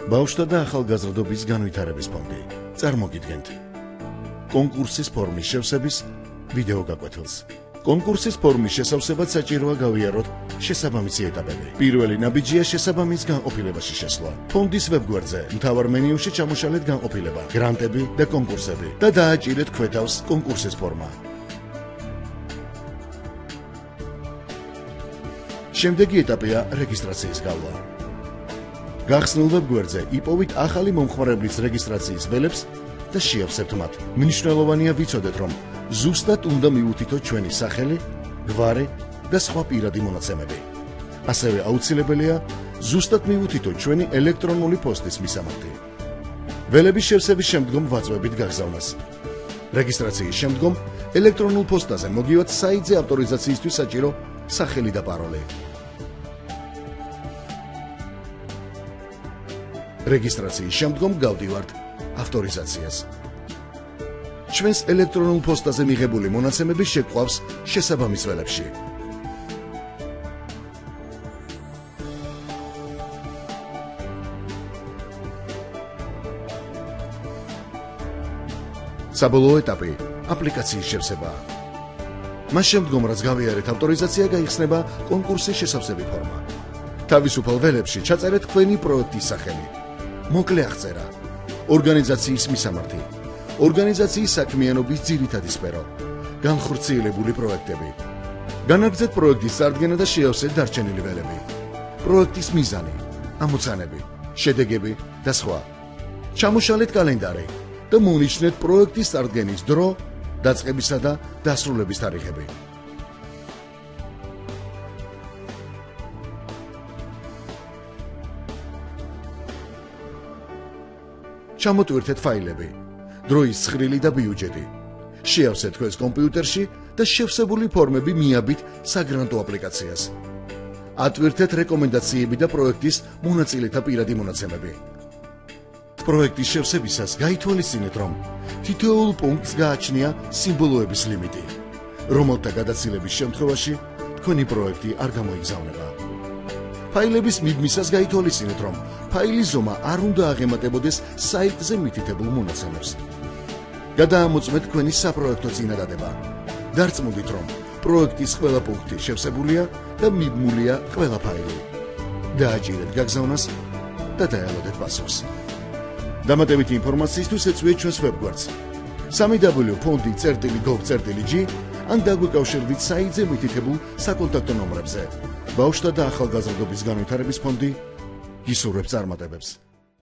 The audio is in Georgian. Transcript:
ბავშვთა და ახალგაზრდობის განვითარების ფონდი. წარმოგიდგენთ კონკურსის ფორმის შევსების ვიდეო გაკვეთილს. კონკურსის ფორმის შესავსებად საჭიროა გავიაროთ შესაბამისი ეტაპები. პირველი ნაბიჯია შესაბამის განყოფილებაში შესვლა. ფონდის ვებგვერდზე მთავარ მენიუში ჩამოშალეთ განყოფილება, გრანტები და კონკურსები და დააჭირეთ ქვეთავს კონკურსის ფორმა. შემდეგი ეტაპია რეგისტრაციის გავლა. გახსნილ ვებგვერდზე იპოვით ახალი მომხმარებლის რეგისტრაციის ველებს და შეავსებთ მათ. მნიშვნელოვანია ვიცოდეთ, რომ ზუსტად უნდა მივუთითოთ ჩვენი სახელი, გვარი და სხვა პირადი მონაცემები. ასევე აუცილებელია ზუსტად მივუთითოთ ჩვენი ელექტრონული პოსტის მისამართი. ველების შევსების შემდგომ ვაწვევით გაგზავნას. რეგისტრაციის შემდგომ ელექტრონულ პოსტაზე მოგივათ საიტზე ავტორიზაციისთვის საჭირო სახელი და პაროლი. რეგისტრაციის შემდგომ გავდივართ ავტორიზაციას. ჩვენს ელექტრონულ პოსტაზე მიღებული მონაცემები შეგვყავს შესაბამის ველებში. საბოლოო ეტაპი აპლიკაციის შევსებაა. მას შემდგომ, რაც გავიარეთ ავტორიზაცია, გაიხსნება კონკურსის შესავსები ფორმა. თავისუფალ ველებში ჩაწერეთ თქვენი პროექტის სახელი, მოკლე აღწერა, ორგანიზაციის მისამართი, ორგანიზაციის საქმიანობის ძირითადი სფერო, განხორციელებული პროექტები. განაგრძეთ პროექტის წარდგენა და შეავსეთ დარჩენილი ველები, პროექტის მიზანი, ამოცანები, შედეგები და სხვა. ჩამოშალეთ კალენდარი და მოუნიშნეთ პროექტის წარდგენის დრო, დაწყებისა და დასრულების თარიღები. ჩამოტვირთეთ ფაილები, დროის ცხრილი და ბიუჯეტი. შეავსეთ თქვენს კომპიუტერში და შევსებული ფორმები მიაბით საგრანტო აპლიკაციას. ატვირთეთ რეკომენდაციები და პროექტის მონაწილეთა პირადი მონაცემები. პროექტის შევსებისას გაითვალისწინეთ, რომ თითოეულ პუნქტს გააჩნია სიმბოლოების ლიმიტი, რომელთა გადაცილების შემთხვევაში თქვენი პროექტი არ გამოიგზავნება. ფაილების მიბმისას გაითვალისწინეთ, რომ ფაილის ზომა არ უნდა აღემატებოდეს საიტზე მითითებულ მონაცემებს. გადაამოწმეთ თქვენი საპროექტო წინადადება. დარწმუნდით, რომ პროექტის ყველა პუნქტი შევსებულია და მიბმულია ყველა ფაილი. დააჭირეთ გაგზავნას და დაელოდეთ პასუხს. დამატებითი ინფორმაციისთვის ეწვიეთ ჩვენს ვებგვერდს www.fondi.gov.gr ან დაგვიკავშირდით საიტზე მითითებულ საკონტაქტო ნომრებზე. ბავშვთა და ახალგაზრდობის განვითარების ფონდი გისურვებს წარმატებებს.